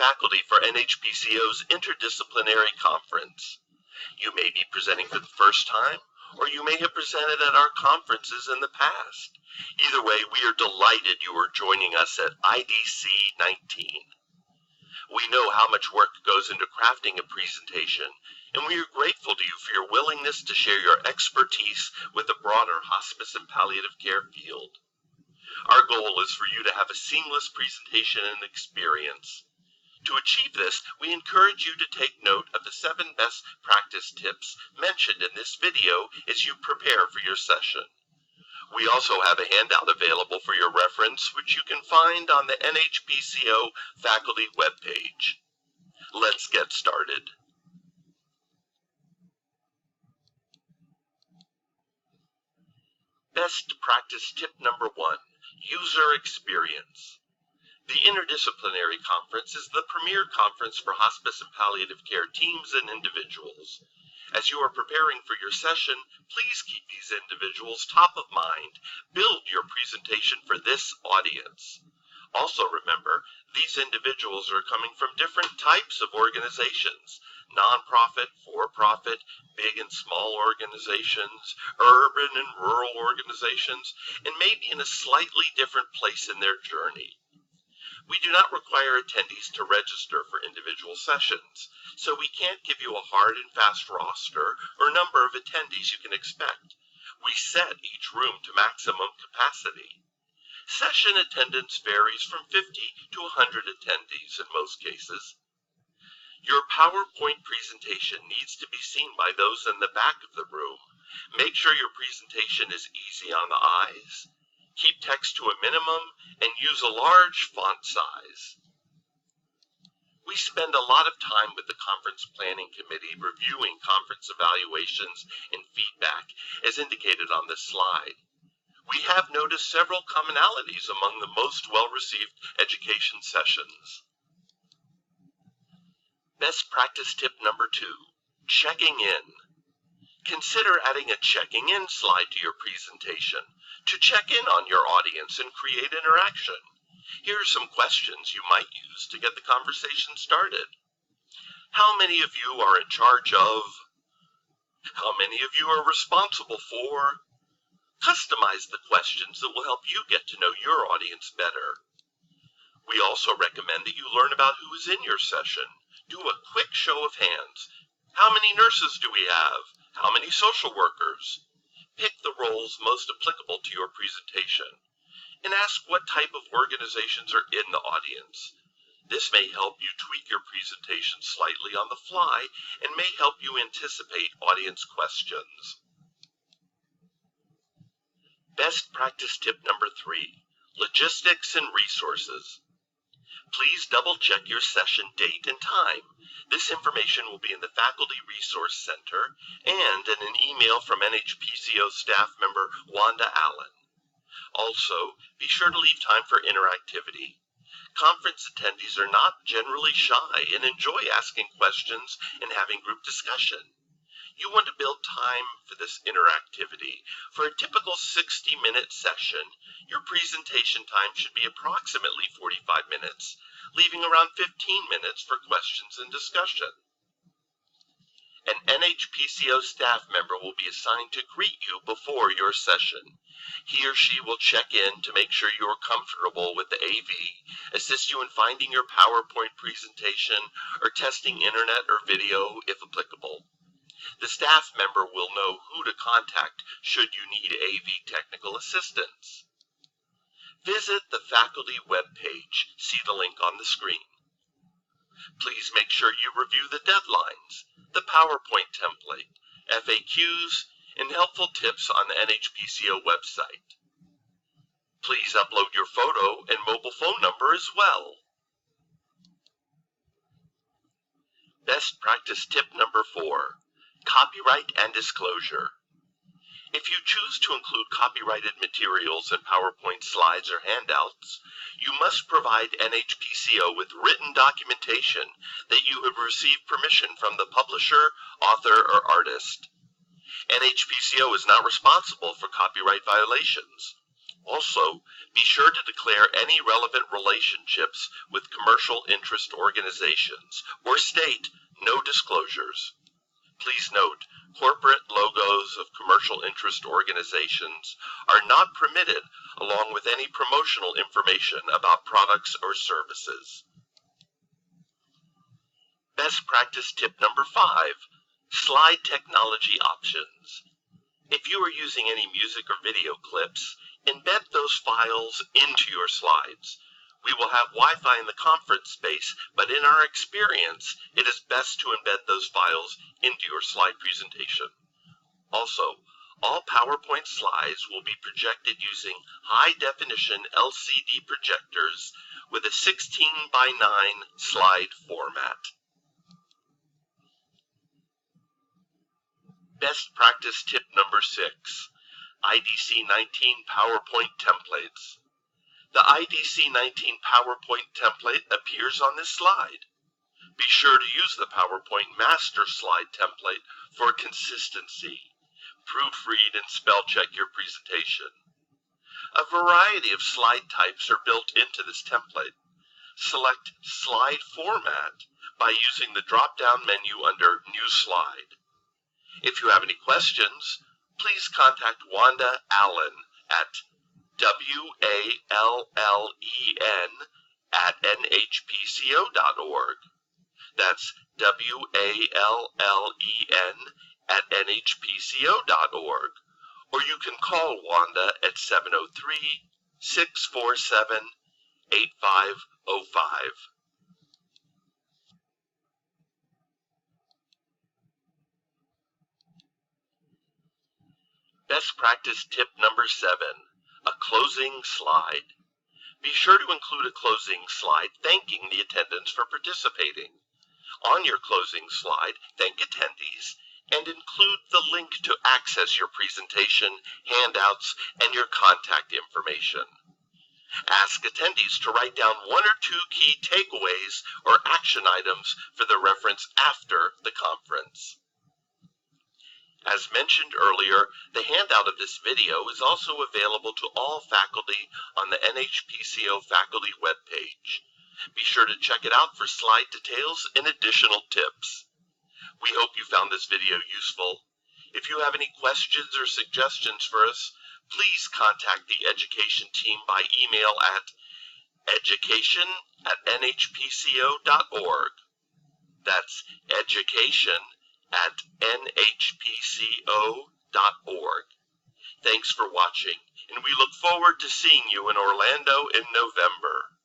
faculty for NHPCO's Interdisciplinary Conference. You may be presenting for the first time, or you may have presented at our conferences in the past. Either way, we are delighted you are joining us at IDC 19. We know how much work goes into crafting a presentation, and we are grateful to you for your willingness to share your expertise with the broader hospice and palliative care field. Our goal is for you to have a seamless presentation and experience. To achieve this, we encourage you to take note of the 7 best practice tips mentioned in this video as you prepare for your session. We also have a handout available for your reference, which you can find on the NHPCO faculty webpage. Let's get started. Best practice tip number 1, user experience. The Interdisciplinary Conference is the premier conference for hospice and palliative care teams and individuals. As you are preparing for your session, please keep these individuals top of mind. Build your presentation for this audience. Also remember, these individuals are coming from different types of organizations: nonprofit, for-profit, big and small organizations, urban and rural organizations, and maybe in a slightly different place in their journey. We do not require attendees to register for individual sessions, so we can't give you a hard and fast roster or number of attendees you can expect. We set each room to maximum capacity. Session attendance varies from 50 to 100 attendees in most cases. Your PowerPoint presentation needs to be seen by those in the back of the room. Make sure your presentation is easy on the eyes. Keep text to a minimum and use a large font size. We spend a lot of time with the Conference Planning Committee reviewing conference evaluations and feedback, as indicated on this slide. We have noticed several commonalities among the most well-received education sessions. Best practice tip number 2, checking in. Consider adding a checking in slide to your presentation to check in on your audience and create interaction. Here are some questions you might use to get the conversation started. How many of you are in charge of? How many of you are responsible for? Customize the questions that will help you get to know your audience better. We also recommend that you learn about who is in your session. Do a quick show of hands. How many nurses do we have? How many social workers? Pick the roles most applicable to your presentation, and ask what type of organizations are in the audience. This may help you tweak your presentation slightly on the fly and may help you anticipate audience questions. Best practice tip number 3, logistics and resources. Please double-check your session date and time. This information will be in the Faculty Resource Center and in an email from NHPCO staff member Wanda Allen. Also, be sure to leave time for interactivity. Conference attendees are not generally shy and enjoy asking questions and having group discussion. You want to build time for this interactivity. For a typical 60-minute session, your presentation time should be approximately 45 minutes, leaving around 15 minutes for questions and discussion. An NHPCO staff member will be assigned to greet you before your session. He or she will check in to make sure you are comfortable with the AV, assist you in finding your PowerPoint presentation, or testing internet or video if applicable. The staff member will know who to contact should you need AV technical assistance. Visit the faculty webpage. See the link on the screen. Please make sure you review the deadlines, the PowerPoint template, FAQs, and helpful tips on the NHPCO website. Please upload your photo and mobile phone number as well. Best practice tip number 4. Copyright and disclosure. If you choose to include copyrighted materials in PowerPoint slides or handouts, you must provide NHPCO with written documentation that you have received permission from the publisher, author, or artist. NHPCO is not responsible for copyright violations. Also, be sure to declare any relevant relationships with commercial interest organizations or state no disclosures. Please note, corporate logos of commercial interest organizations are not permitted along with any promotional information about products or services. Best practice tip number 5, slide technology options. If you are using any music or video clips, embed those files into your slides. We will have Wi-Fi in the conference space, but in our experience, it is best to embed those files into your slide presentation. Also, all PowerPoint slides will be projected using high-definition LCD projectors with a 16:9 slide format. Best practice tip number 6, IDC19 PowerPoint templates. The IDC19 PowerPoint template appears on this slide. Be sure to use the PowerPoint master slide template for consistency. Proofread and spell check your presentation. A variety of slide types are built into this template. Select Slide Format by using the drop-down menu under New Slide. If you have any questions, please contact Wanda Allen at WALLEN@nhpco.org. That's WALLEN@nhpco.org. Or you can call Wanda at 703-647-8505. Best practice tip number 7, a closing slide. Be sure to include a closing slide thanking the attendants for participating. On your closing slide, thank attendees and include the link to access your presentation, handouts, and your contact information. Ask attendees to write down 1 or 2 key takeaways or action items for the reference after the conference. As mentioned earlier, the handout of this video is also available to all faculty on the NHPCO faculty webpage. Be sure to check it out for slide details and additional tips. We hope you found this video useful. If you have any questions or suggestions for us, please contact the education team by email at education@nhpco.org. That's education@nhpco.org. Thanks for watching, and we look forward to seeing you in Orlando in November.